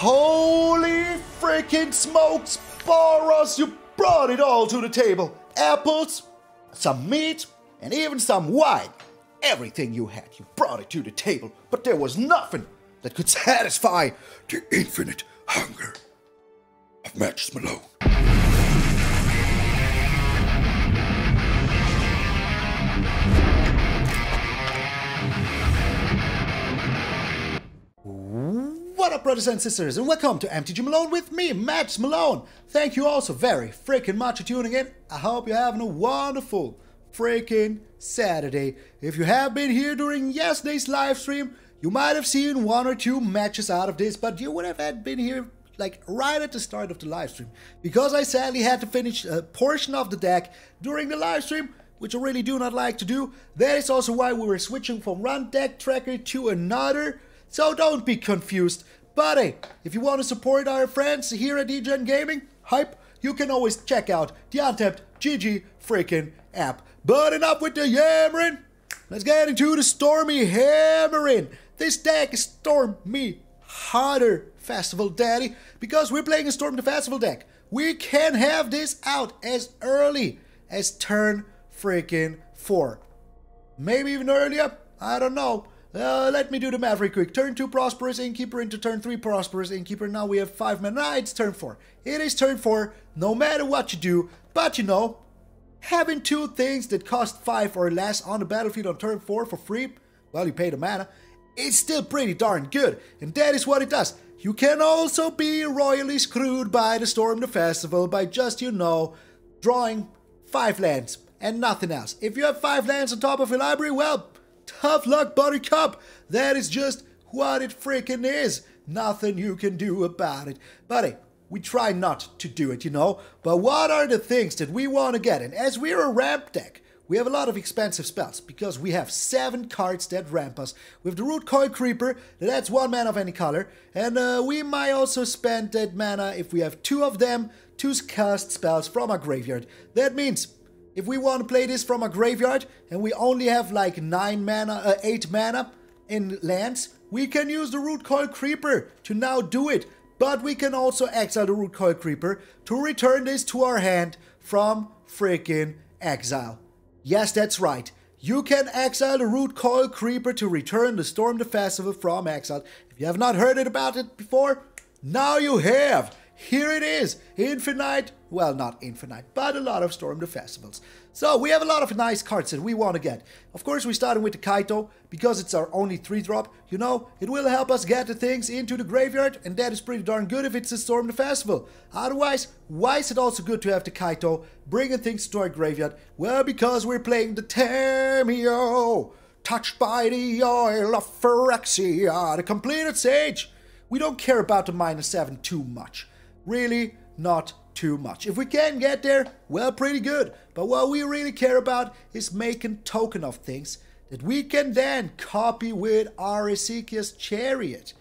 Holy freaking smokes, Boros, you brought it all to the table. Apples, some meat, and even some wine. Everything you had, you brought it to the table, but there was nothing that could satisfy the infinite hunger of MtgA Malone. What up, brothers and sisters, and welcome to MTG Malone with me, MtgA Malone. Thank you all so very freaking much for tuning in. I hope you're having a wonderful freaking Saturday. If you have been here during yesterday's live stream, you might have seen one or two matches out of this, but you would have had been here like right at the start of the live stream, because I sadly had to finish a portion of the deck during the live stream, which I really do not like to do. That is also why we were switching from one deck tracker to another. So don't be confused. But hey, if you want to support our friends here at DGen Gaming, hype, you can always check out the Untapped GG freaking app. But enough with the yammering. Let's get into the stormy hammering. This deck is Storm Me Harder Festival Daddy, because we're playing a Storm the Festival deck. We can have this out as early as turn freaking 4. Maybe even earlier, I don't know. Let me do the math very quick. Turn 2 Prosperous Innkeeper into turn 3 Prosperous Innkeeper. Now we have 5 mana. Nah, it's turn 4. It is turn 4, no matter what you do. But you know, having 2 things that cost 5 or less on the battlefield on turn 4 for free, well, you pay the mana, it's still pretty darn good. And that is what it does. You can also be royally screwed by the Storm the Festival by just, you know, drawing 5 lands and nothing else. If you have 5 lands on top of your library, well, tough luck, Buttercup. That is just what it freaking is. Nothing you can do about it. But hey, we try not to do it, you know. But what are the things that we want to get? And as we're a ramp deck, we have a lot of expensive spells, because we have 7 cards that ramp us. We have the Rootcoil Creeper, that adds 1 mana of any color. And we might also spend that mana, if we have 2 of them, to cast spells from our graveyard. That means if we want to play this from a graveyard and we only have like 8 mana in lands, we can use the Rootcoil Creeper to now do it. But we can also exile the Rootcoil Creeper to return this to our hand from freaking exile. Yes, that's right. You can exile the Rootcoil Creeper to return the Storm the Festival from exile. If you have not heard about it before, now you have. Here it is, infinite, well, not infinite, but a lot of Storm the Festivals. So we have a lot of nice cards that we want to get. Of course, we're starting with the Kaito, because it's our only 3-drop. You know, it will help us get the things into the graveyard, and that is pretty darn good if it's a Storm the Festival. Otherwise, why is it also good to have the Kaito bringing things to our graveyard? Well, because we're playing the Tamiyo, touched by the oil of Phyrexia, the Compleated Sage. We don't care about the -7 too much. Really, not too much. If we can get there, well, pretty good. But what we really care about is making token of things that we can then copy with our Esika's Chariot.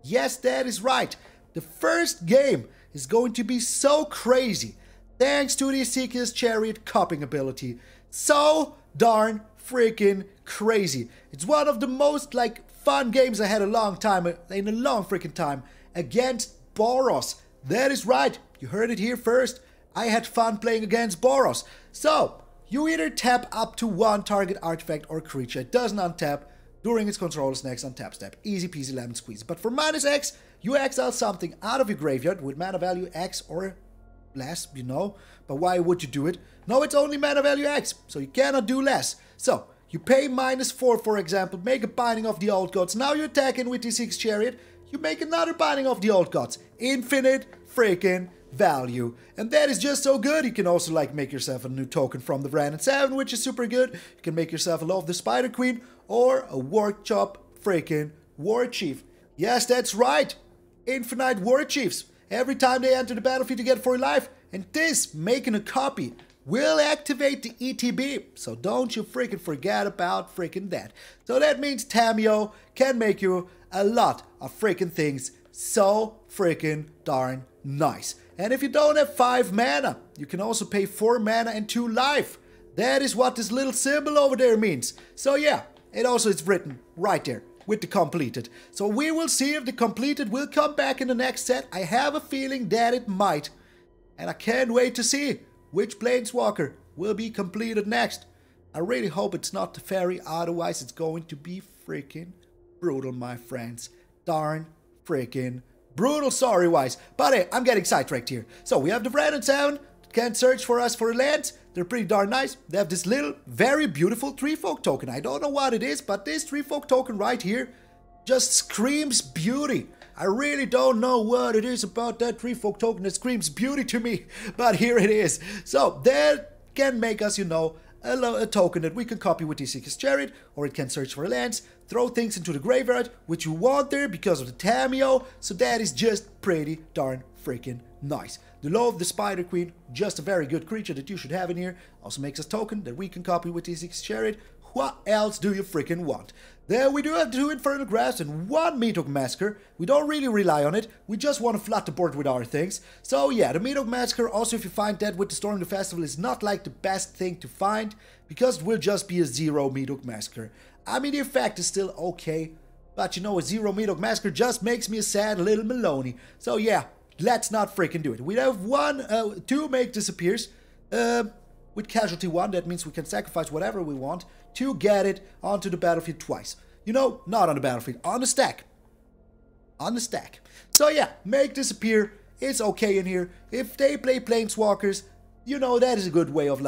Yes, that is right. The first game is going to be so crazy thanks to the Esika's Chariot copying ability. So darn freaking crazy. It's one of the most like fun games I had in a long freaking time against Boros. That is right, you heard it here first. I had fun playing against Boros. So, you either tap up to 1 target artifact or creature. It doesn't untap during its controller's next untap step. Easy peasy lemon squeeze. But for -X, you exile something out of your graveyard with mana value X or less, you know. But why would you do it? No, it's only mana value X, so you cannot do less. So, you pay -4, for example, make a Binding of the Old Gods. Now you attack in with the Esika's Chariot. You make another Binding of the Old Gods. Infinite freaking value. And that is just so good. You can also like make yourself a new token from the Wrenn and Seven, which is super good. You can make yourself a Lolth the Spider Queen or a Workshop freaking Warchief. Yes, that's right. Infinite Warchiefs. Every time they enter the battlefield, you get 4 life. And this, making a copy, will activate the ETB. So don't you freaking forget about freaking that. So that means Tamiyo can make you a lot of freaking things so freaking darn nice. And if you don't have 5 mana, you can also pay 4 mana and 2 life. That is what this little symbol over there means. So yeah, it also is written right there. with the Compleated. So we will see if the Compleated will come back in the next set. I have a feeling that it might. And I can't wait to see which Planeswalker will be completed next. I really hope it's not the Fairy, otherwise it's going to be freaking brutal, my friends. Darn freaking brutal, sorry-wise. But hey, I'm getting sidetracked here. So we have the Wrenn and Seven. Can search for us for lands. They're pretty darn nice. They have this little, very beautiful Tree Folk token. I don't know what it is, but this Tree Folk token right here just screams beauty. I really don't know what it is about that Tree Folk token that screams beauty to me, but here it is. So that can make us, you know, a token that we can copy with Esika's Chariot, or it can search for lands, throw things into the graveyard, which you want there because of the Tamiyo. So that is just pretty darn freaking nice. The Lolth, the Spider Queen, just a very good creature that you should have in here. Also makes us token that we can copy with Esika's Chariot. What else do you freaking want? There we do have 2 Infernal Grasp and 1 Meathook Massacre. We don't really rely on it. We just want to flood the board with our things. So yeah, the Meathook Massacre, also if you find that with the Storm the Festival, is not like the best thing to find, because it will just be a 0 Meathook Massacre. I mean, the effect is still okay, but you know, a 0 Meathook Massacre just makes me a sad little Maloney. So yeah, let's not freaking do it. We have 2 Make Disappears. With Casualty 1, that means we can sacrifice whatever we want to get it onto the battlefield twice. You know, not on the battlefield, on the stack. On the stack. So yeah, Make Disappear is okay in here. If they play Planeswalkers, you know, that is a good way of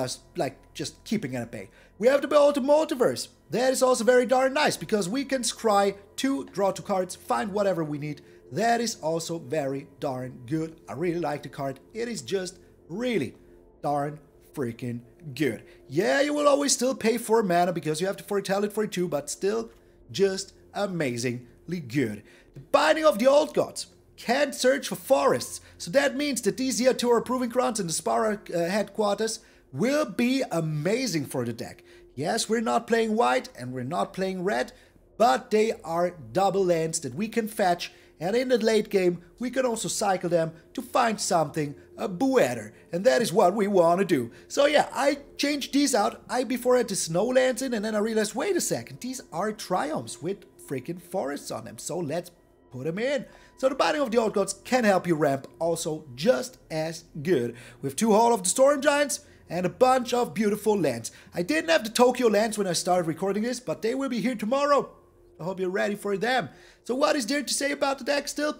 just keeping it at bay. We have the Behold the Multiverse. That is also very darn nice, because we can scry 2, draw 2 cards, find whatever we need. That is also very darn good. I really like the card. It is just really darn freaking good. Yeah, you will always still pay 4 mana because you have to foretell it for 2, but still just amazingly good. The Binding of the Old Gods can search for forests, so that means that these Ziatora Proving Grounds and the Spara headquarters will be amazing for the deck. Yes, we're not playing white and we're not playing red, but they are double lands that we can fetch, and in the late game we can also cycle them to find something better, and that is what we want to do. So yeah, I changed these out. I before had the snow lands in, and then I realized, wait a second, these are triumphs with freaking forests on them, so let's put them in. So the Binding of the Old Gods can help you ramp also just as good. We have 2 Hall of the Storm Giants and a bunch of beautiful lands. I didn't have the Tokyo lands when I started recording this, but they will be here tomorrow. I hope you're ready for them. So what is there to say about the deck still?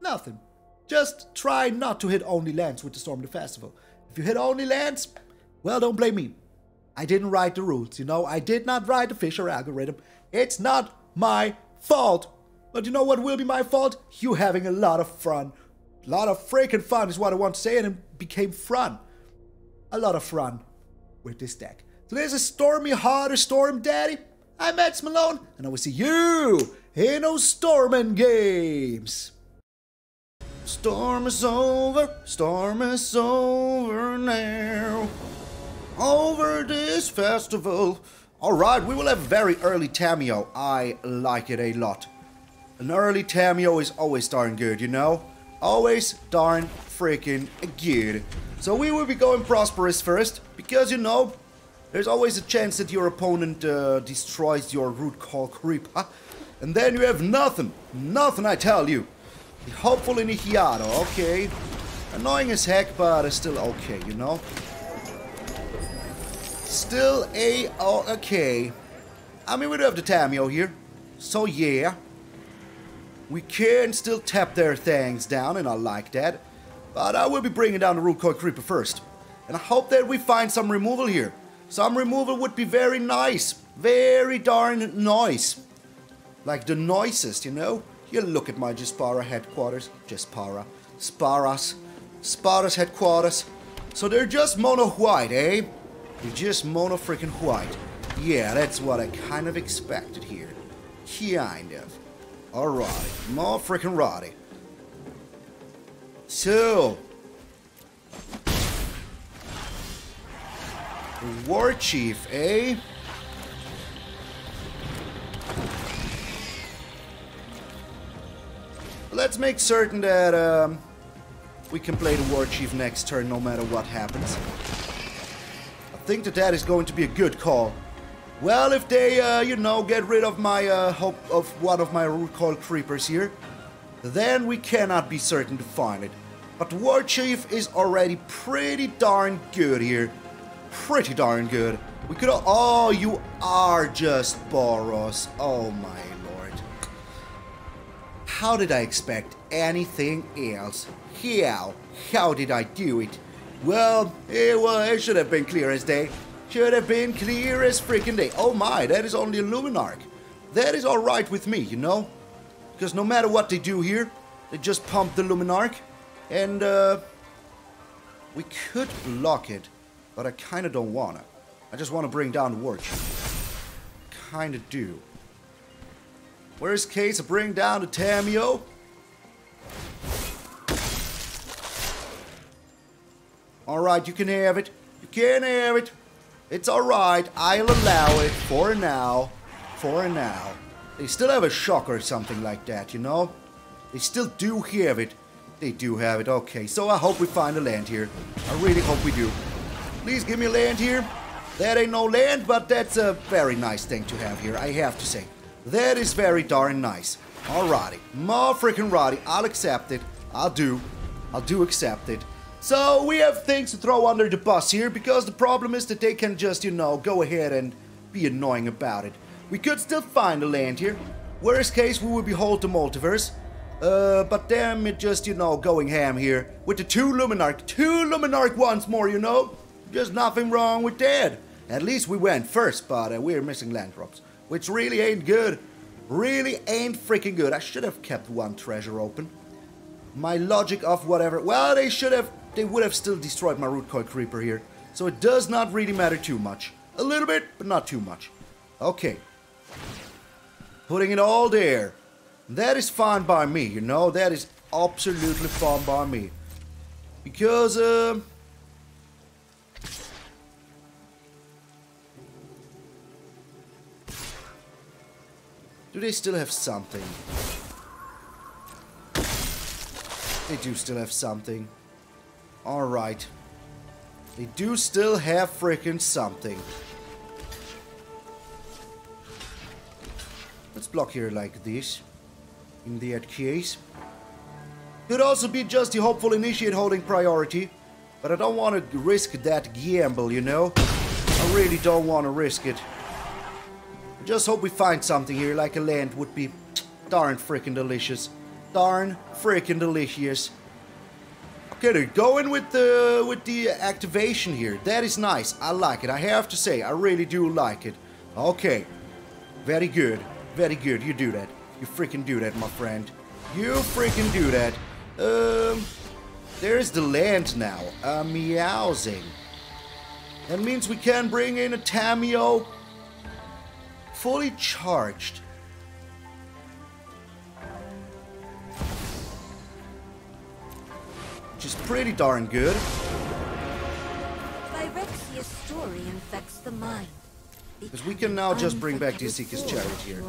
Nothing. Just try not to hit only lands with the Storm the Festival. If you hit only lands, well, don't blame me. I didn't write the rules, you know. I did not write the Fisher algorithm. It's not my fault. But you know what will be my fault? You having a lot of fun. A lot of freaking fun is what I want to say, and it became fun. A lot of fun with this deck. So there's a stormy heart, a storm daddy. I'm MtgA Malone, and I will see you in those storming games. Storm is over now. Over this festival. Alright, we will have a very early Tamiyo. I like it a lot. An early Tamiyo is always darn good, you know? Always darn freaking good. So we will be going Prosperous first, because you know, there's always a chance that your opponent destroys your Rootcoil Creeper. And then you have nothing. Nothing, I tell you. The Hopeful Initiator, okay. Annoying as heck, but it's still okay, you know? Still okay. I mean, we do have the Tamiyo here. So yeah. We can still tap their things down, and I like that. But I will be bringing down the Rootcoil Creeper first. And I hope that we find some removal here. Some removal would be very nice. Very darn nice. Like the nicest, you know? You look at my Spara headquarters. Spara's headquarters. So they're just mono white, eh? They're just mono freaking white. Yeah, that's what I kind of expected here. Kind of. Alright, more freaking roddy. So, Warchief, eh? Let's make certain that we can play the Warchief next turn no matter what happens. I think that is going to be a good call. Well, if they, you know, get rid of my, of one of my Rootcoil Creepers here, then we cannot be certain to find it. But the Warchief is already pretty darn good here. Pretty darn good. We could oh, you are just Boros. Oh my lord. How did I expect anything else? How did I do it? Well, it should have been clear as day. Should have been clear as freaking day. Oh my, that is only a Luminarch. That is alright with me, you know? Because no matter what they do here, they just pump the Luminarch. And, we could block it, but I kinda don't wanna. I just wanna bring down the Warchief. Kinda do. Worst case, I bring down the Tamiyo. Alright, you can have it. You can have it. It's alright. I'll allow it for now. For now. They still have a shock or something like that, you know? They still do have it. They do have it. Okay, so I hope we find a land here. I really hope we do. Please give me a land here. That ain't no land, but that's a very nice thing to have here, I have to say. That is very darn nice. Alrighty. More freaking righty. I'll accept it. I'll do accept it. So, we have things to throw under the bus here, because the problem is that they can just, you know, go ahead and be annoying about it. We could still find a land here. Worst case, we would Behold the Multiverse. But damn it, just, you know, going ham here. With the two Luminarch once more, you know? Just nothing wrong with that. At least we went first, but we're missing land drops. Which really ain't good. Really ain't freaking good. I should have kept one treasure open. My logic of whatever... Well, they would have still destroyed my Rootcoil Creeper here. So it does not really matter too much. A little bit, but not too much. Okay. Putting it all there. That is fine by me, you know? That is absolutely fine by me. Because, do they still have something? They do still have something. Alright. They do still have frickin' something. Let's block here like this. In that case. Could also be just the hopeful initiate holding priority. But I don't want to risk that gamble, you know? I really don't want to risk it. Just hope we find something here, like a land would be darn freaking delicious. Darn freaking delicious. Okay, they're going with the activation here. That is nice. I like it. I have to say, I really do like it. Okay. Very good. Very good. You do that. You freaking do that, my friend. You freaking do that. There's the land now. Meowsing. That means we can bring in a Tamiyo. Fully charged. Which is pretty darn good. Phyrexia's story infects the mind. Because we can now just bring back the Esika's Chariot here.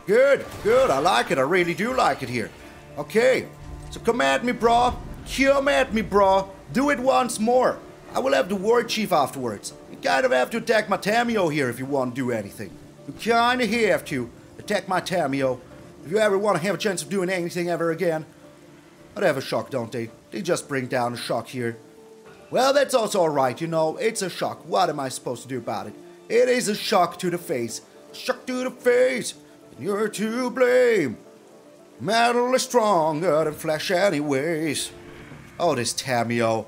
Good, good, I like it, I really do like it here. Okay, so come at me, bro. Come at me, bro. Do it once more. I will have the Warchief afterwards. You kind of have to attack my Tamiyo here if you want to do anything. You kind of have to attack my Tamiyo. If you ever want to have a chance of doing anything ever again. But they have a shock, don't they? They just bring down a shock here. Well, that's also alright, you know. It's a shock. What am I supposed to do about it? It is a shock to the face. Shock to the face. And you're to blame. Metal is stronger than flesh anyways. Oh, this Tamiyo.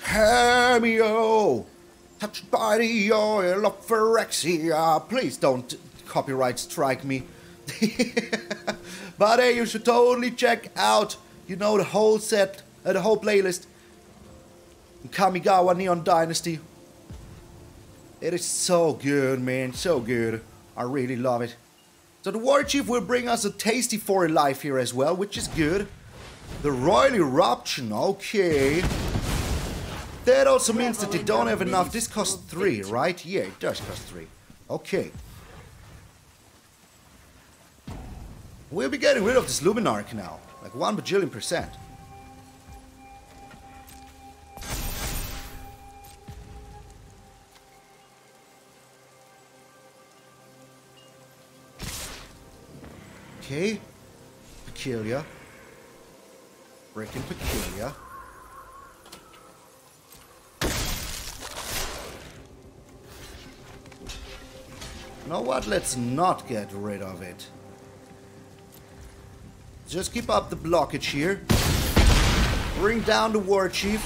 Tamiyo! Touched by the oil of Phyrexia. Please don't copyright strike me. But hey, you should totally check out, you know, the whole set, the whole playlist. Kamigawa Neon Dynasty. It is so good, man. So good. I really love it. So the Warchief will bring us a tasty 4 life here as well, which is good. The Royal Eruption, okay. That also means that they don't have enough. This costs 3, right? Yeah, it does cost 3. Okay. We'll be getting rid of this Luminarch now. Like 1 bajillion%. Okay. Peculiar. Freaking peculiar. You know what? Let's not get rid of it. Just keep up the blockage here. Bring down the Warchief.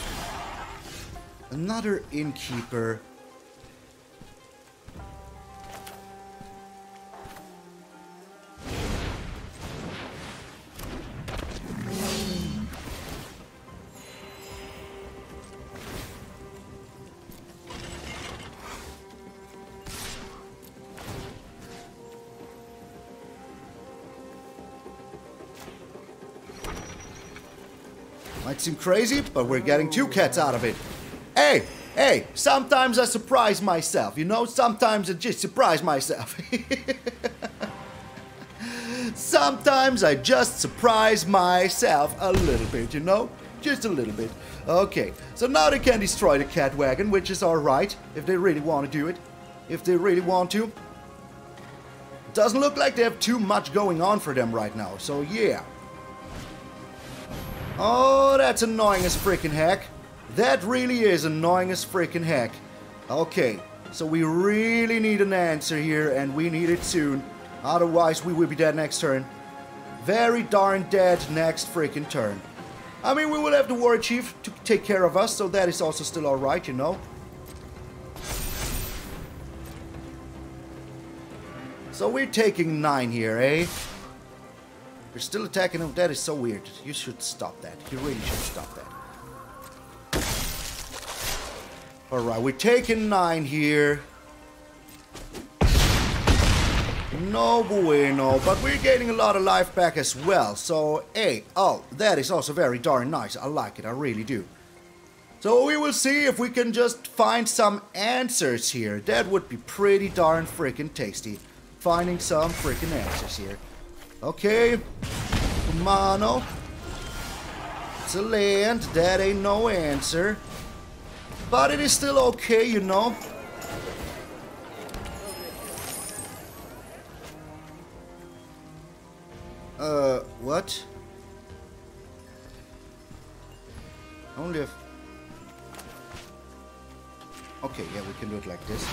Another Innkeeper. Might seem crazy, but we're getting 2 cats out of it. Hey, sometimes I surprise myself, you know? Sometimes I just surprise myself. Sometimes I just surprise myself a little bit, you know? Just a little bit. Okay, so now they can destroy the cat wagon, which is alright, if they really want to do it. If they really want to. Doesn't look like they have too much going on for them right now, so yeah. Oh, that's annoying as freaking heck. That really is annoying as freaking heck. Okay, so we really need an answer here, and we need it soon. Otherwise, we will be dead next turn. Very darn dead next freaking turn. I mean, we will have the Warchief to take care of us, so that is also still alright, you know. So we're taking 9 here, eh? You're still attacking him. That is so weird. You should stop that. You really should stop that. Alright, we're taking 9 here. No bueno, but we're getting a lot of life back as well. So, hey, oh, that is also very darn nice. I like it, I really do. So we will see if we can just find some answers here. That would be pretty darn freaking tasty. Finding some freaking answers here. Okay, Mano. It's a land, that ain't no answer. But it is still okay, you know. What? Only if... Okay, yeah, we can do it like this.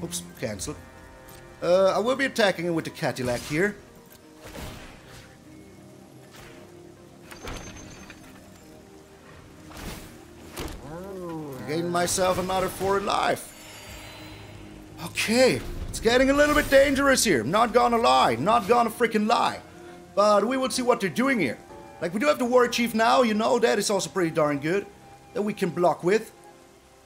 Oops, cancel. I will be attacking him with the Cadillac here. Gain myself another 4 life. Okay, it's getting a little bit dangerous here. Not gonna lie, not gonna freaking lie. But we will see what they're doing here. Like, we do have the Warchief now, you know, that is also pretty darn good. That we can block with.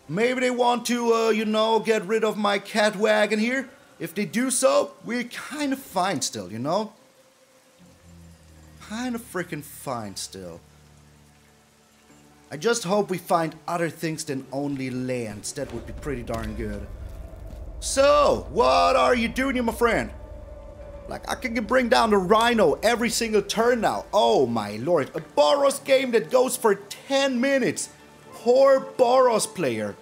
Maybe they want to, you know, get rid of my cat wagon here. If they do so, we're kind of fine still, you know? Kind of freaking fine still. I just hope we find other things than only lands. That would be pretty darn good. So, what are you doing here, my friend? Like, I can bring down the Rhino every single turn now. Oh my lord. A Boros game that goes for 10 minutes. Poor Boros player.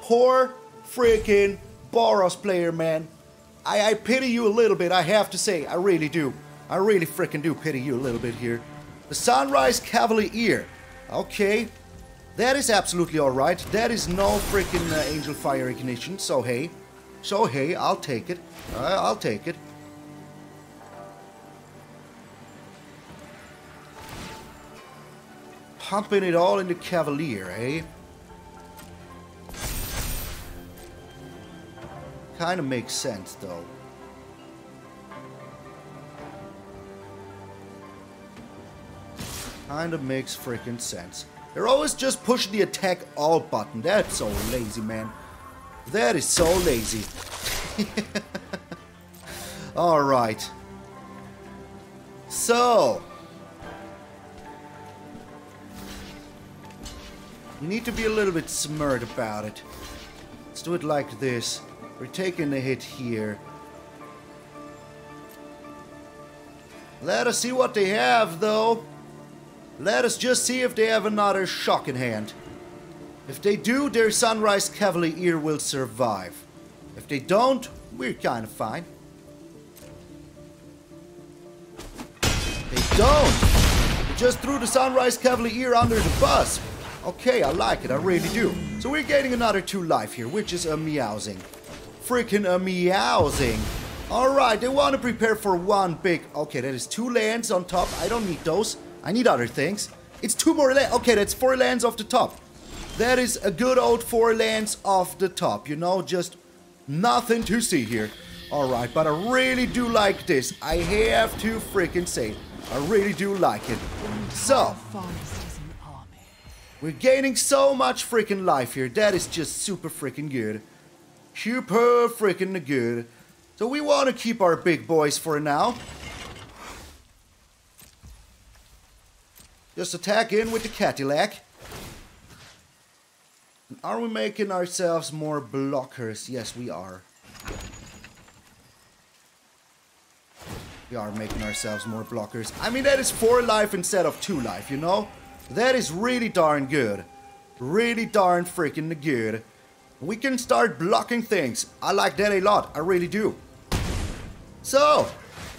Poor freaking Boros player, man. I pity you a little bit, I have to say. I really do. I really freaking do pity you a little bit here. The Sunrise Cavalier. Okay. That is absolutely alright. That is no freaking Angel Fire Ignition. So hey. So hey, I'll take it. I'll take it. Pumping it all in the Cavalier, eh? Kind of makes sense, though. Kind of makes freaking sense. They're always just pushing the attack all button. That's so lazy, man. That is so lazy. Alright. So. We need to be a little bit smart about it. Let's do it like this. We're taking a hit here. Let us see what they have, though. Let us just see if they have another shock in hand. If they do, their Sunrise Cavalier will survive. If they don't, we're kind of fine. They don't! They just threw the Sunrise Cavalier under the bus. Okay, I like it, I really do. So we're getting another 2 life here, which is a meowsing. Freaking a meowsing. Alright, they want to prepare for 1 big... Okay, that is 2 lands on top. I don't need those. I need other things. It's 2 more lands. Okay, that's 4 lands off the top. That is a good old 4 lands off the top. You know, just nothing to see here. Alright, but I really do like this. I have to freaking say, I really do like it. So, we're gaining so much freaking life here. That is just super freaking good. Super freaking good. So we want to keep our big boys for now. Just attack in with the Cadillac. Are we making ourselves more blockers? Yes, we are. We are making ourselves more blockers. I mean, that is 4 life instead of 2 life, you know? That is really darn good. Really darn freaking good. We can start blocking things. I like that a lot. I really do. So,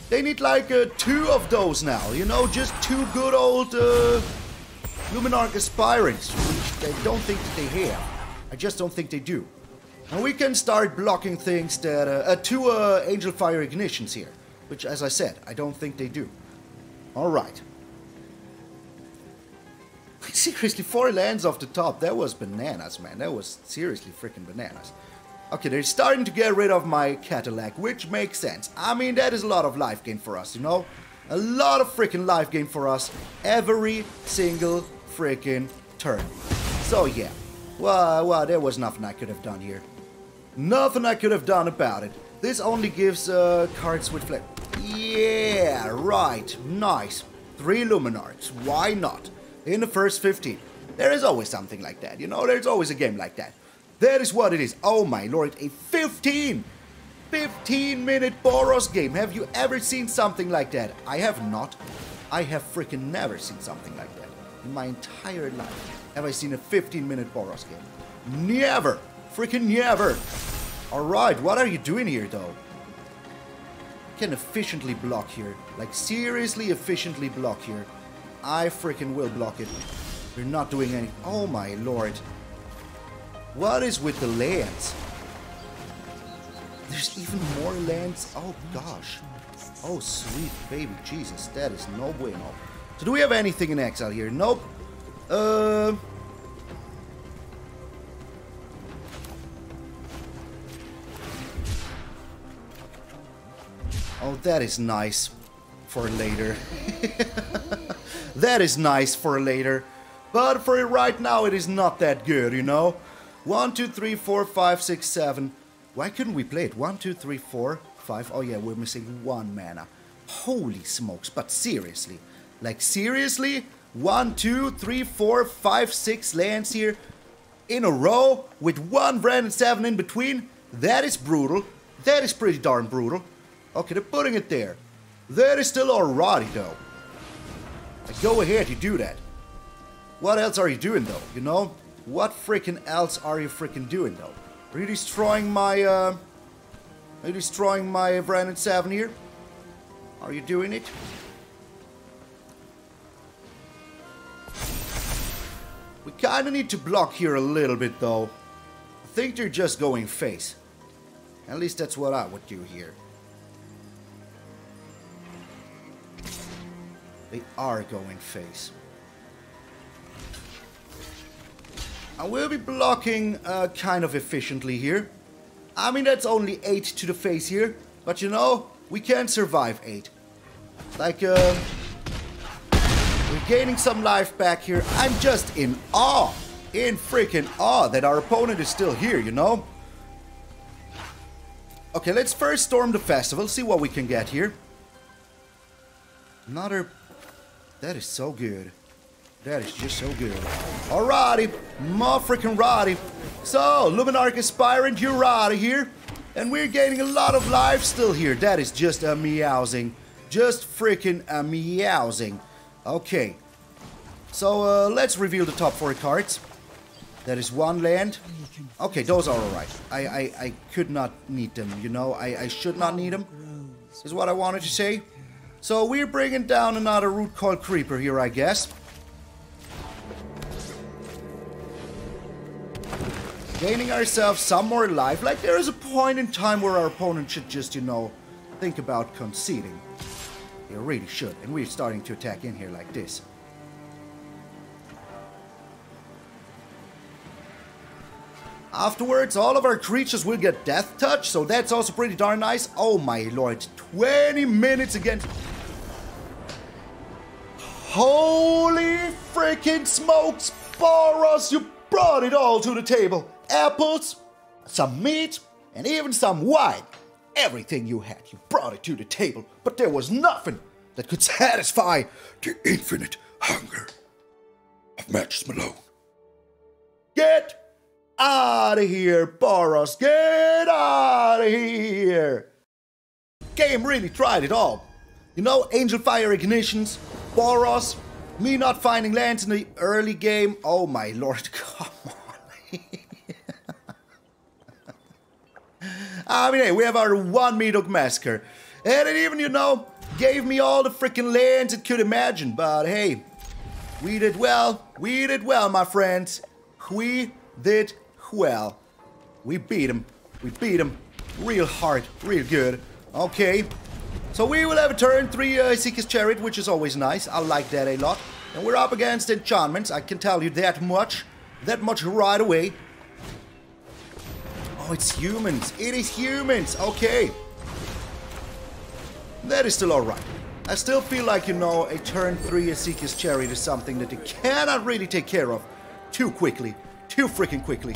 they need like 2 of those now. You know, just 2 good old Luminarch Aspirants, which I don't think that they have. I just don't think they do. And we can start blocking things that... 2 Angel Fire Ignitions here. Which, as I said, I don't think they do. Alright. Seriously, 4 lands off the top. That was bananas, man. That was seriously freaking bananas. Okay, they're starting to get rid of my Cadillac, which makes sense. I mean, that is a lot of life gain for us, you know? A lot of freaking life gain for us every single freaking turn. So, yeah. Well, there was nothing I could have done here. Nothing I could have done about it. This only gives cards with flip. Yeah, right. Nice. 3 Luminarchs. Why not? In the first 15. There is always something like that, you know? There's always a game like that. That is what it is. Oh my lord, a 15-minute Boros game. Have you ever seen something like that? I have not. I have freaking never seen something like that. In my entire life have I seen a 15-minute Boros game. Never. Freaking never. Alright, what are you doing here though? I can efficiently block here. Like seriously efficiently block here. I freaking will block it. You're not doing any... Oh my lord. What is with the lands? There's even more lands? Oh gosh. Oh sweet baby Jesus. That is no bueno. So do we have anything in exile here? Nope. Oh, that is nice for later. That is nice for later. But for right now, it is not that good, you know? 1, 2, 3, 4, 5, 6, 7. Why couldn't we play it? 1, 2, 3, 4, 5. Oh yeah, we're missing 1 mana. Holy smokes, but seriously. Like seriously? 1, 2, 3, 4, 5, 6 lands here in a row with 1 Wrenn and 7 in between? That is brutal. That is pretty darn brutal. Okay, they're putting it there. That is still alrighty though. Like, go ahead, you do that. What else are you doing though, you know? What freaking else are you freaking doing though? Are you destroying my, Wrenn and 7 here? Are you doing it? We kinda need to block here a little bit though. I think they're just going face. At least that's what I would do here. They are going face. I will be blocking kind of efficiently here. I mean, that's only 8 to the face here. But you know, we can survive 8. Like, we're gaining some life back here. I'm just in awe. In freaking awe that our opponent is still here, you know? Okay, let's first storm the festival. See what we can get here. Another... That is so good. That is just so good. Alrighty, more freaking righty. So, Luminarch Aspirant, you're out of here. And we're gaining a lot of life still here. That is just a meowsing. Just freaking a meowsing. Okay. So, let's reveal the top 4 cards. That is one land. Okay, those are alright. I could not need them, you know. I should not need them, is what I wanted to say. So we're bringing down another Rootcoil Creeper here, I guess. Gaining ourselves some more life. Like, there is a point in time where our opponent should just, you know, think about conceding. They really should. And we're starting to attack in here like this. Afterwards, all of our creatures will get Death Touch, so that's also pretty darn nice. Oh my lord, 20 minutes against... Holy freaking smokes, Boros, you brought it all to the table. Apples, some meat, and even some wine. Everything you had, you brought it to the table, but there was nothing that could satisfy the infinite hunger of MtgA Malone. Get out of here, Boros! Get out of here! Game really tried it all. You know, Angel Fire Ignitions, Boros, me not finding lands in the early game. Oh my lord, come on. I mean, hey, we have our one Meathook Massacre. And it even, you know, gave me all the freaking lands it could imagine. But hey, we did well. We did well, my friends. We did well. We beat him. We beat him real hard, real good. Okay. So we will have a turn 3 Esika's Chariot, which is always nice. I like that a lot. And we're up against enchantments. I can tell you that much. That much right away. Oh, it's humans. It is humans. Okay. That is still alright. I still feel like, you know, a turn 3 Esika's Chariot is something that they cannot really take care of too quickly. Too freaking quickly.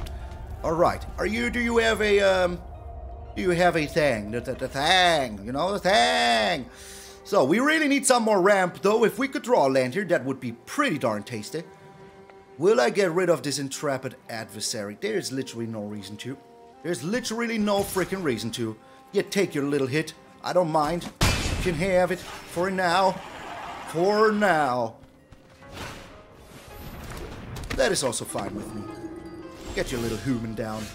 Alright. Do you have a, do you have a thing? The thing. You know, the thing. So, we really need some more ramp, though. If we could draw a land here, that would be pretty darn tasty. Will I get rid of this intrepid adversary? There's literally no reason to. There's literally no freaking reason to. You take your little hit. I don't mind. You can have it for now. For now. That is also fine with me. Get your little human down.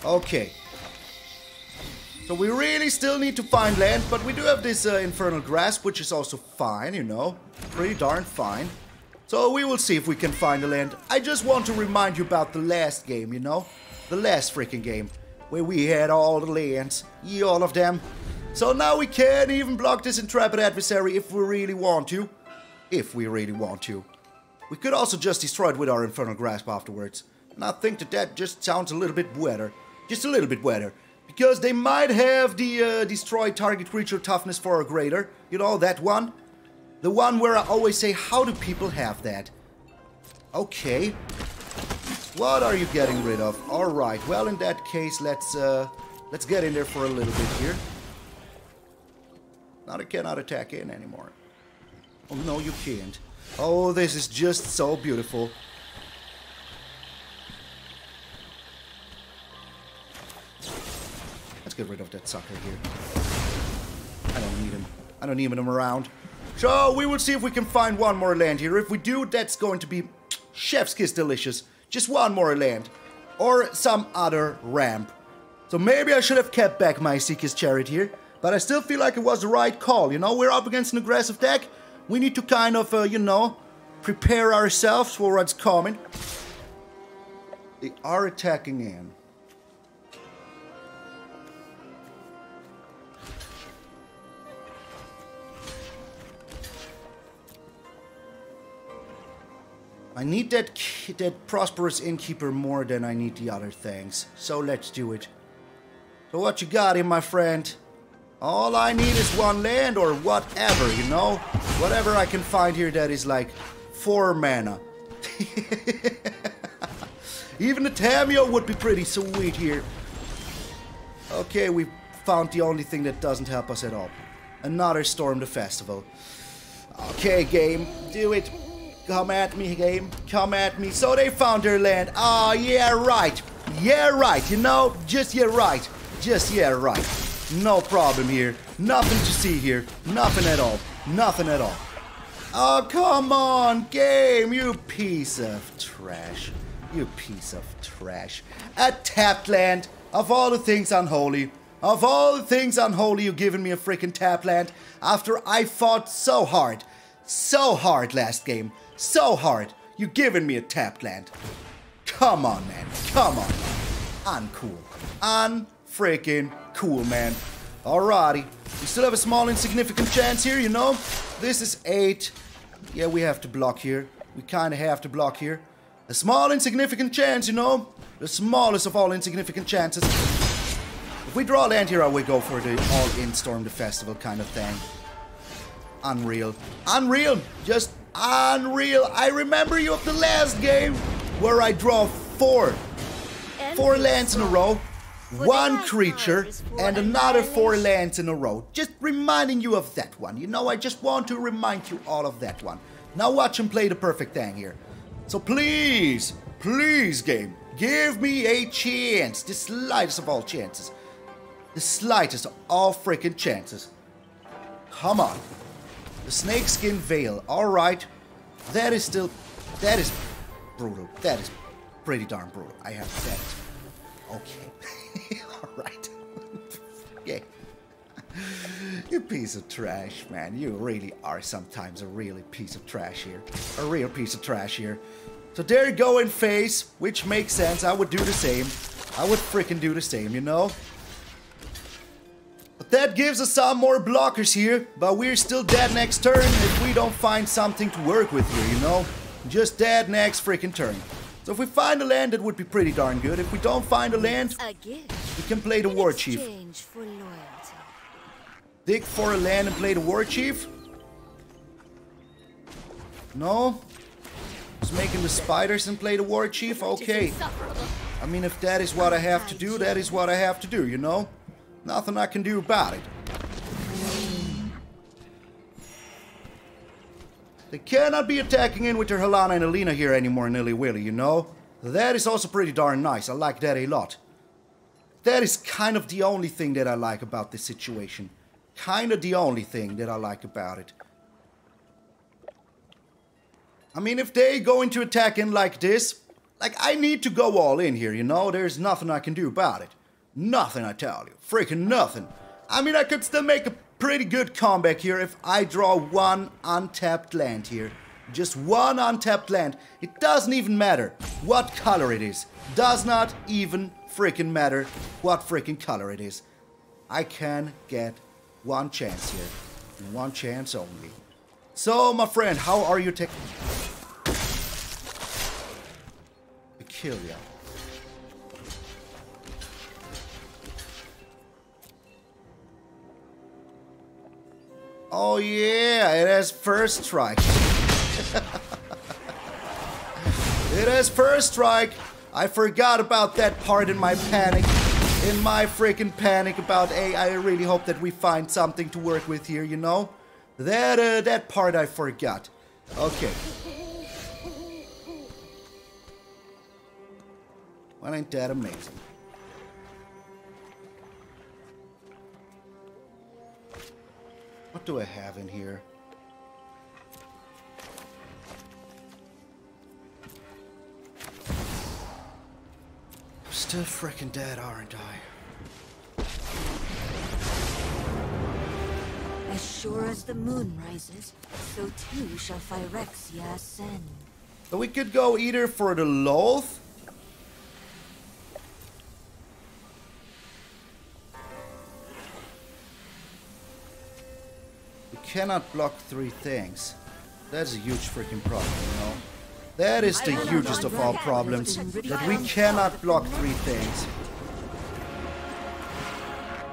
Okay. So we really still need to find land, but we do have this Infernal Grasp, which is also fine, you know. Pretty darn fine. So we will see if we can find a land. I just want to remind you about the last game, you know. The last freaking game. Where we had all the lands. All of them. So now we can even block this intrepid adversary if we really want to. If we really want to. We could also just destroy it with our Infernal Grasp afterwards. And I think that that just sounds a little bit better. Just a little bit better. Because they might have the destroy target creature toughness for a greater. You know, that one. The one where I always say, how do people have that? Okay. What are you getting rid of? Alright, well in that case, let's get in there for a little bit here. Now they cannot attack in anymore. Oh no, you can't. Oh, this is just so beautiful. Let's get rid of that sucker here. I don't need him. I don't need him around. So, we will see if we can find one more land here. If we do, that's going to be chef's kiss delicious. Just one more land. Or some other ramp. So maybe I should have kept back my Esika's Chariot here. But I still feel like it was the right call. You know, we're up against an aggressive deck. We need to kind of, you know, prepare ourselves for what's coming. They are attacking in. I need that Prosperous Innkeeper more than I need the other things. So let's do it. So what you got here, my friend? All I need is one land or whatever, you know? Whatever I can find here that is like 4 mana. Even the Tamiyo would be pretty sweet here. Okay, we found the only thing that doesn't help us at all. Another Storm the Festival. Okay, game, do it. Come at me, game. Come at me. So they found their land. Oh, yeah, right. Yeah, right. You know, just yeah, right. Just yeah, right. No problem here. Nothing to see here. Nothing at all. Nothing at all. Oh, come on, game. You piece of trash. You piece of trash. A tapped land. Of all the things unholy. Of all the things unholy, you're giving me a freaking tapped land. After I fought so hard. So hard last game. So hard. You're giving me a tapped land. Come on, man. Come on. Uncool. Unfreaking cool, man. Alrighty. We still have a small insignificant chance here, you know? This is 8. Yeah, we have to block here. We kind of have to block here. A small insignificant chance, you know? The smallest of all insignificant chances. If we draw land here, I would go for the all-in Storm the Festival kind of thing. Unreal. Unreal! Just unreal! I remember you of the last game where I draw 4 lands in a row. 1 creature and another 4 lands in a row. Just reminding you of that one. You know, I just want to remind you all of that one. Now watch him play the perfect thing here. So please, please game, give me a chance. The slightest of all chances. The slightest of all freaking chances. Come on. The Snakeskin Veil. Alright. That is brutal. That is pretty darn brutal. I have to say it. Okay. Alright. Yeah. You piece of trash, man. You really are sometimes a really piece of trash here. A real piece of trash here. So there you go in face, which makes sense. I would do the same. I would freaking do the same, you know? But that gives us some more blockers here. But we're still dead next turn if we don't find something to work with here, you know? Just dead next freaking turn. So if we find a land, that would be pretty darn good. If we don't find a land, we can play the Warchief. Dig for a land and play the Warchief? No? Just making the spiders and play the Warchief? Okay. I mean, if that is what I have to do, that is what I have to do, you know? Nothing I can do about it. They cannot be attacking in with their Helana and Alina here anymore, nilly-willy, you know? That is also pretty darn nice. I like that a lot. That is kind of the only thing that I like about this situation. Kind of the only thing that I like about it. I mean, if they go into attack in like this, like, I need to go all in here, you know? There's nothing I can do about it. Nothing, I tell you. Freaking nothing. I mean, I could still make a pretty good comeback here if I draw 1 untapped land here. Just 1 untapped land. It doesn't even matter what color it is. Does not even freaking matter what freaking color it is. I can get 1 chance here. And 1 chance only. So, my friend, how are you taking... Kill ya. Oh yeah, it has first strike. It has first strike. I forgot about that part in my panic. In my freaking panic about, hey, I really hope that we find something to work with here, you know? That part I forgot. Okay. Well, ain't that amazing? What do I have in here? I'm still freaking dead, aren't I? As sure as the moon rises, so too shall Phyrexia ascend. So we could go either for the Lolth. Cannot block 3 things. That's a huge freaking problem, you know? That is the hugest of all problems. That we cannot block 3 things.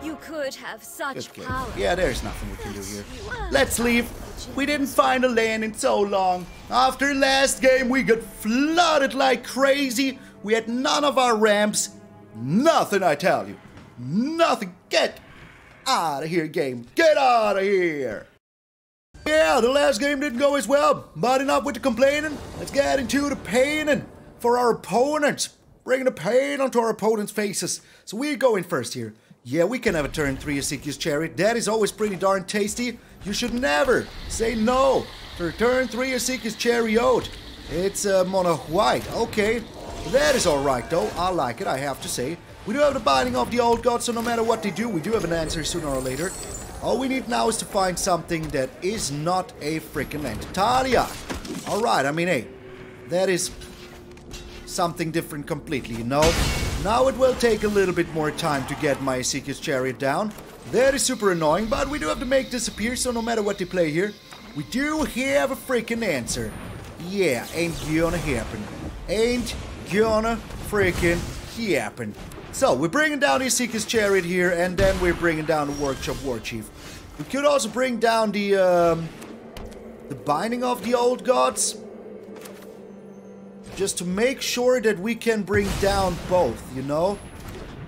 You could have such power. Yeah, there's nothing we can do here. Let's leave. We didn't find a land in so long. After last game, we got flooded like crazy. We had none of our ramps. Nothing, I tell you. Nothing. Get out of here, game. Get out of here. Yeah, the last game didn't go as well, but enough with the complaining. Let's get into the painting for our opponents. Bringing the pain onto our opponents' faces. So we're going first here. Yeah, we can have a turn 3 Esika's Chariot. That is always pretty darn tasty. You should never say no to turn 3 Esika's Chariot. It's mono white. Okay. That is alright though, I like it, I have to say. We do have the Binding of the Old Gods, so no matter what they do, we do have an answer sooner or later. All we need now is to find something that is not a freaking land. Talia! Alright, I mean, hey, that is something different completely, you know? Now it will take a little bit more time to get my Esika's Chariot down. That is super annoying, but we do have to make this appear, so no matter what they play here, we do have a freaking answer. Yeah, ain't gonna happen. Ain't gonna freaking happen. So, we're bringing down the Esika's Chariot here, and then we're bringing down the Workshop Warchief. We could also bring down the Binding of the Old Gods. Just to make sure that we can bring down both, you know?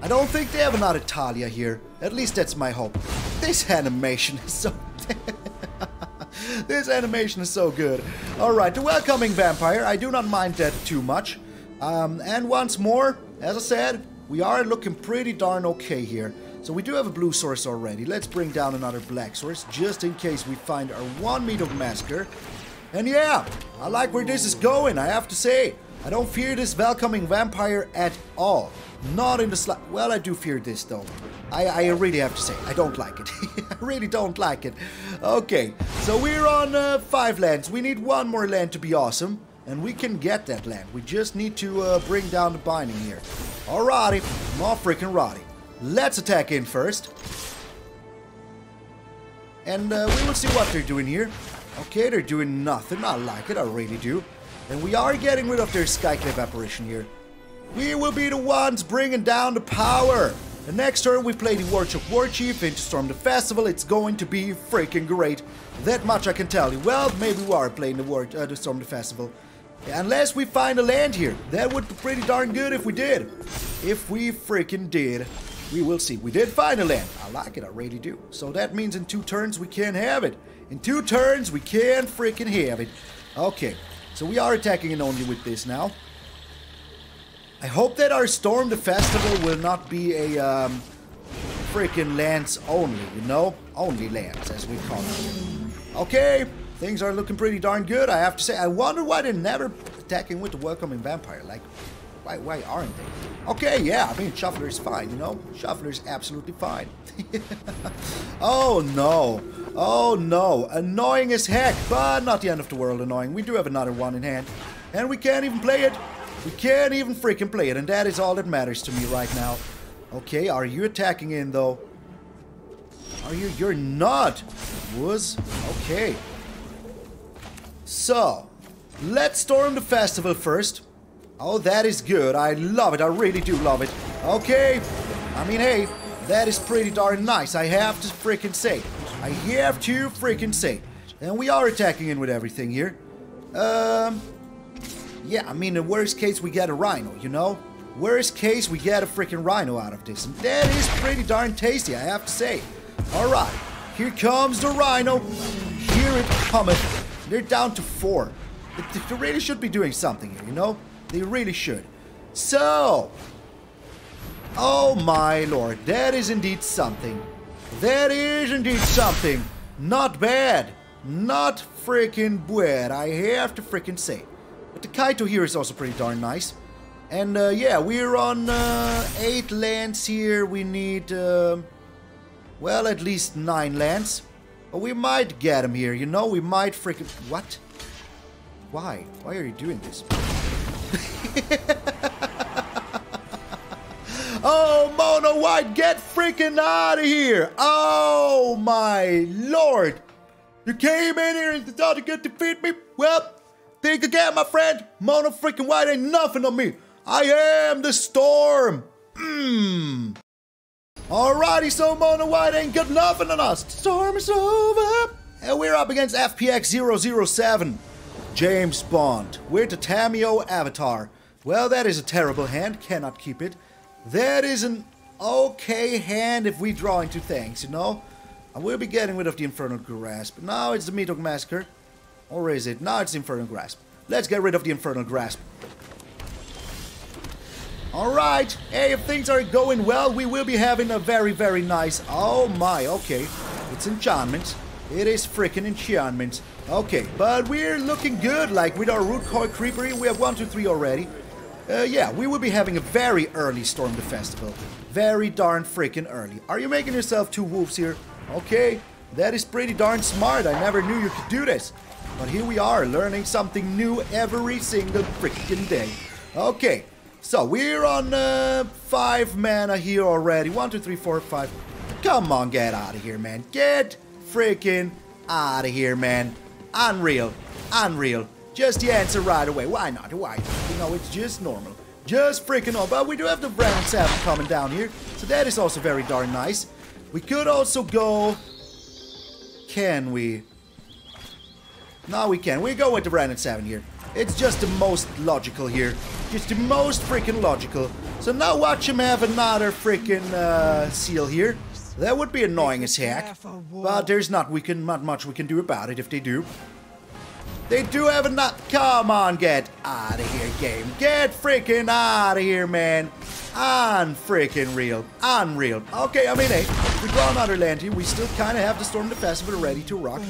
I don't think they have another Talia here. At least that's my hope. This animation is so... This animation is so good. Alright, the Welcoming Vampire. I do not mind that too much. And once more, as I said, we are looking pretty darn okay here. So we do have a blue source already. Let's bring down another black source, just in case we find our one Meathook Massacre. And yeah, I like where this is going, I have to say. I don't fear this Welcoming Vampire at all. Not in the slightest. Well, I do fear this though. I really have to say, I don't like it. I really don't like it. Okay, so we're on 5 lands. We need one more land to be awesome. And we can get that land. We just need to bring down the Binding here. Alrighty, more freaking righty. Let's attack in first. And we will see what they're doing here. Okay, they're doing nothing. I like it, I really do. And we are getting rid of their Skyclave apparition here. We will be the ones bringing down the power. The next turn we play the Workshop Warchief into Storm the Festival. It's going to be freaking great. That much I can tell you. Well, maybe we are playing the Storm the Festival. Unless we find a land here. That would be pretty darn good if we did. If we freaking did. We will see. We did find a land. I like it, I really do. So that means in 2 turns we can have it. In 2 turns we can freaking have it. Okay, so we are attacking it only with this now. I hope that our Storm the Festival will not be a freaking lands only, you know? Only lands, as we call them. Okay, things are looking pretty darn good, I have to say. I wonder why they're never attacking with the Welcoming Vampire. Like, why aren't they? Okay, yeah, I mean, Shuffler is fine, you know? Shuffler is absolutely fine. Oh no. Oh no. Annoying as heck, but not the end of the world annoying. We do have another one in hand. And we can't even play it. We can't even freaking play it, and that is all that matters to me right now. Okay, are you attacking in though? Are you? You're not. Was? Okay. So, let's storm the festival first. Oh, that is good. I love it. I really do love it. Okay. I mean, hey, that is pretty darn nice. I have to freaking say. I have to freaking say. And we are attacking in with everything here. Yeah, I mean, in worst case, we get a Rhino, you know? Worst case, we get a freaking Rhino out of this. And that is pretty darn tasty, I have to say. Alright, here comes the Rhino. Here it cometh. They're down to 4. They really should be doing something here, you know? They really should. So, oh my lord, that is indeed something. That is indeed something. Not bad. Not freaking bad, I have to freaking say. But the Kaito here is also pretty darn nice. And yeah, we're on 8 lands here. We need, well, at least 9 lands. But we might get them here, you know? We might freaking... What? Why? Why are you doing this? Oh, Mono White, get freaking out of here! Oh, my lord! You came in here and thought you could defeat me? Well... think again, my friend. Mono freaking White ain't nothing on me. I am the storm. Alrighty, so Mono White ain't got nothing on us. The storm is over. And we're up against FPX 007. James Bond with the Tamiyo avatar. Well, that is a terrible hand. Cannot keep it. That is an okay hand if we draw into things, you know. I will be getting rid of the Infernal Grasp. Now it's the Meathook Massacre. Or is it? No, it's Infernal Grasp. Let's get rid of the Infernal Grasp. Alright. Hey, if things are going well, we will be having a very, very nice... Oh my, okay. It's enchantment. It is freaking enchantment. Okay, but we're looking good. Like with our Rootcoil Creeper, we have 1, 2, 3 already. yeah, we will be having a very early Storm the Festival. Very darn freaking early. Are you making yourself 2 wolves here? Okay, that is pretty darn smart. I never knew you could do this. But here we are, learning something new every single freaking day. Okay, so we're on 5 mana here already. 1, 2, 3, 4, 5. Come on, get out of here, man. Get freaking out of here, man. Unreal. Unreal. Just the answer right away. Why not? Why not? You know, it's just normal. Just freaking normal. But we do have the Wrenn and Seven coming down here. So that is also very darn nice. We could also go... Can we? No, we can. We go with the Wrenn and Seven here. It's just the most logical here. Just the most freaking logical. So now watch him have another freaking seal here. That would be annoying as heck. But there's not much we can do about it if they do. They do have a nut. Come on, get out of here, game. Get freaking out of here, man. Unfreaking real. Unreal. Okay, I mean, hey, we draw another land here. We still kind of have the Storm the Festival ready to rock.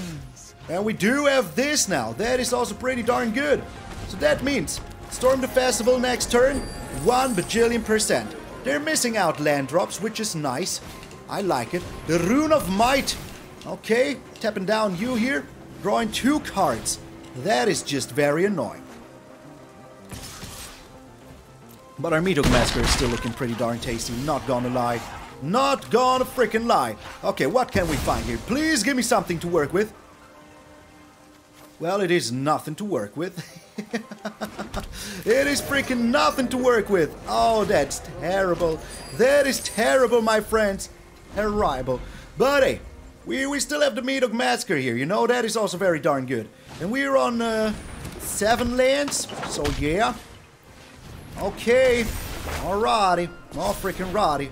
And we do have this now. That is also pretty darn good. So that means Storm the Festival next turn, 1 bajillion%. They're missing out land drops, which is nice. I like it. The Rune of Might. Okay, tapping down you here. Drawing 2 cards. That is just very annoying. But our Meathook Massacre is still looking pretty darn tasty, not gonna lie. Not gonna freaking lie. Okay, what can we find here? Please give me something to work with. Well, it is nothing to work with. It is freaking nothing to work with. Oh, that's terrible. That is terrible, my friends. Terrible. But hey, we still have the Meathook Massacre here, you know, that is also very darn good. And we're on 7 lands, so yeah. Okay, alrighty, all freaking righty.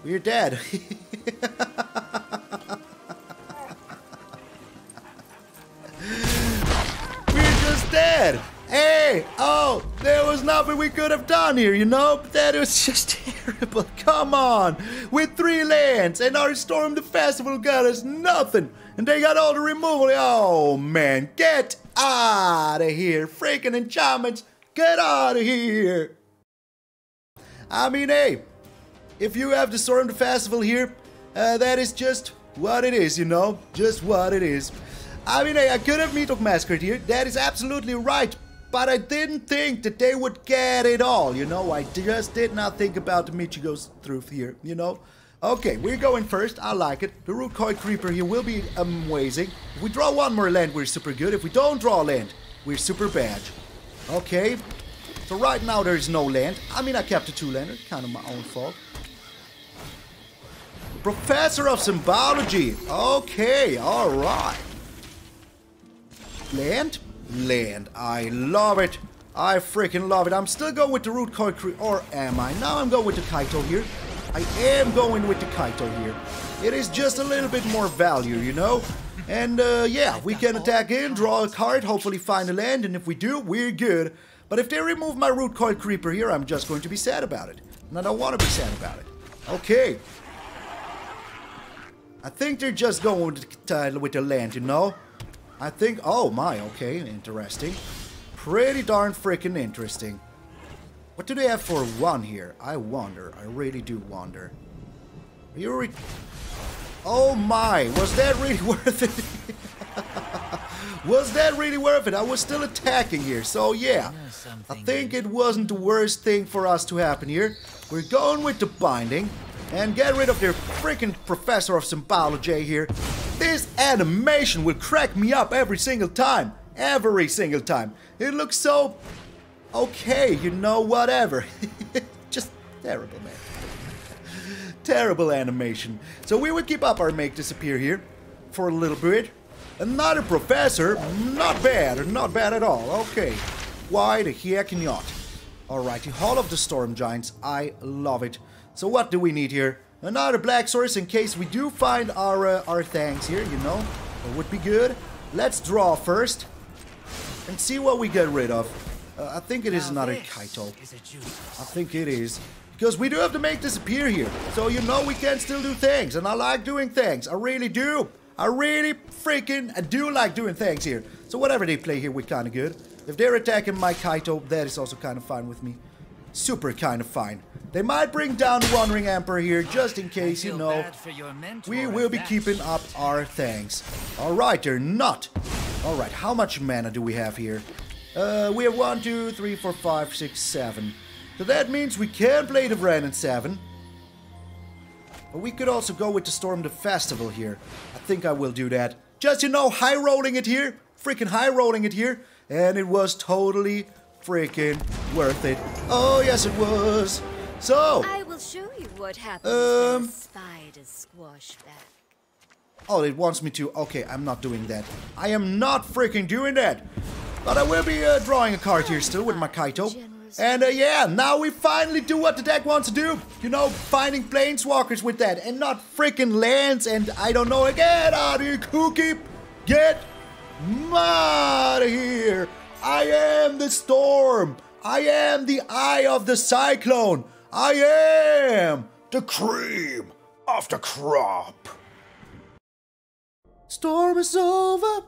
We're dead. We're just dead. Hey, oh, there was nothing we could have done here, you know? That was just terrible. Come on, with 3 lands, and our Storm the Festival got us nothing. And they got all the removal. Oh, man, get out of here. Freaking enchantments, get out of here. I mean, hey, if you have the Storm the Festival here, that is just what it is, you know? Just what it is. I mean, hey, I could have Meathook Massacred here. That is absolutely right. But I didn't think that they would get it all, you know? I just did not think about the MtgA's truth here, you know? Okay, we're going first. I like it. The Rootcoil Creeper here will be amazing. If we draw 1 more land, we're super good. If we don't draw land, we're super bad. Okay, so right now there is no land. I mean, I kept a 2-lander, kind of my own fault. Professor of Symbology. Okay, alright. Land? Land. I love it. I freaking love it. I'm still going with the Rootcoil Creeper. Or am I? Now I'm going with the Kaito here. I am going with the Kaito here. It is just a little bit more value, you know? And yeah, we can attack in, draw a card, hopefully find a land, and if we do, we're good. But if they remove my Rootcoil Creeper here, I'm just going to be sad about it. And I don't want to be sad about it. Okay. I think they're just going with the land, you know? I think... Oh my, okay, interesting. Pretty darn freaking interesting. What do they have for 1 here? I wonder. I really do wonder. Are you Oh my, was that really worth it? Was that really worth it? I was still attacking here, so yeah. I think it wasn't the worst thing for us to happen here. We're going with the binding. And get rid of their freaking Professor of Symbology here. This animation will crack me up every single time. Every single time. It looks so... okay, you know, whatever. Just terrible, man. Terrible animation. So we will keep up our Make Disappear here for a little bit. Another Professor. Not bad. Not bad at all. Okay. Why the heck not? Alrighty. Hall of the Storm Giants. I love it. So what do we need here? Another black source in case we do find our things here, you know. That would be good. Let's draw first. And see what we get rid of. I think it is another Kaito. I think it is. Because we do have to Make Disappear here. So you know we can still do things. And I like doing things. I really do. I really freaking do like doing things here. So whatever they play here, we're kind of good. If they're attacking my Kaito, that is also kind of fine with me. Super kind of fine. They might bring down the Wandering Emperor here, just in case, you know. We will be keeping up our thanks. Alright, they're not. Alright, how much mana do we have here? We have 1, 2, 3, 4, 5, 6, 7. So that means we can play the Wrenn and Seven. But we could also go with the Storm the Festival here. I think I will do that. Just, you know, high rolling it here. Freaking high rolling it here. And it was totally freaking worth it. Oh, yes, it was. So, I will show you what happens when a spider squash back. Oh, it wants me to. Okay, I'm not doing that. I am not freaking doing that. But I will be drawing a card here still with my Kaito. And yeah, now we finally do what the deck wants to do. You know, finding Planeswalkers with that. And not freaking lands and I don't know. Get out of here, Cookie. Get out of here. I am the storm. I am the eye of the cyclone. I am the cream of the crop. Storm is over.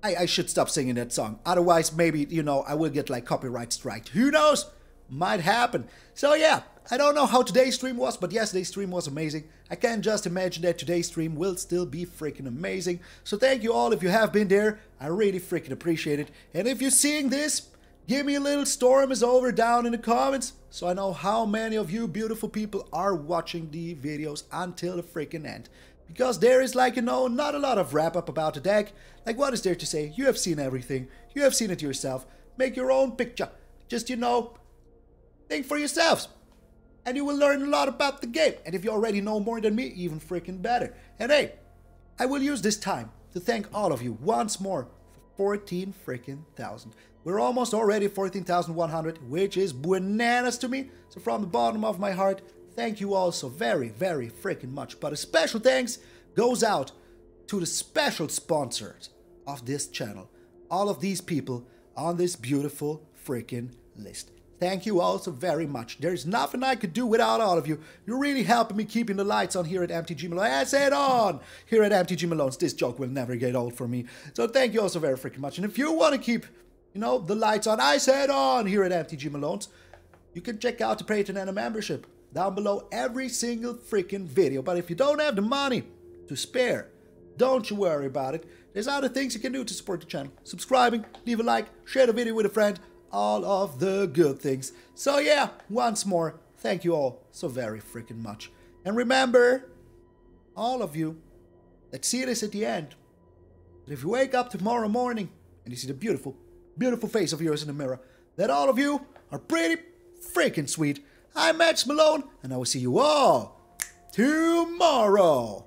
I should stop singing that song. Otherwise, maybe, you know, I will get like copyright strike. Who knows? Might happen. So yeah, I don't know how today's stream was, but yesterday's stream was amazing. I can just imagine that today's stream will still be freaking amazing. So thank you all if you have been there. I really freaking appreciate it. And if you're seeing this, give me a little storm is over down in the comments, so I know how many of you beautiful people are watching the videos until the freaking end. Because there is, like, you know, not a lot of wrap-up about the deck. Like, what is there to say? You have seen everything. You have seen it yourself. Make your own picture. Just, you know, think for yourselves. And you will learn a lot about the game. And if you already know more than me, even freaking better. And hey, I will use this time to thank all of you once more for 14 freaking thousand. We're almost already 14,100, which is bananas to me. So from the bottom of my heart, thank you all so very, very freaking much. But a special thanks goes out to the special sponsors of this channel. All of these people on this beautiful freaking list. Thank you all so very much. There's nothing I could do without all of you. You're really helping me keeping the lights on here at MTG Malone. I said on here at MTG Malone's. This joke will never get old for me. So thank you all so very freaking much. And if you want to keep, you know, the lights on, I said on here at MTG Malone's, you can check out the Patreon and a membership down below every single freaking video. But if you don't have the money to spare, don't you worry about it. There's other things you can do to support the channel. Subscribing, leave a like, share the video with a friend, all of the good things. So yeah, once more, thank you all so very freaking much. And remember, all of you that see this at the end, that if you wake up tomorrow morning and you see the beautiful, beautiful face of yours in the mirror, that all of you are pretty freaking sweet. I'm MtgA Malone, and I will see you all tomorrow.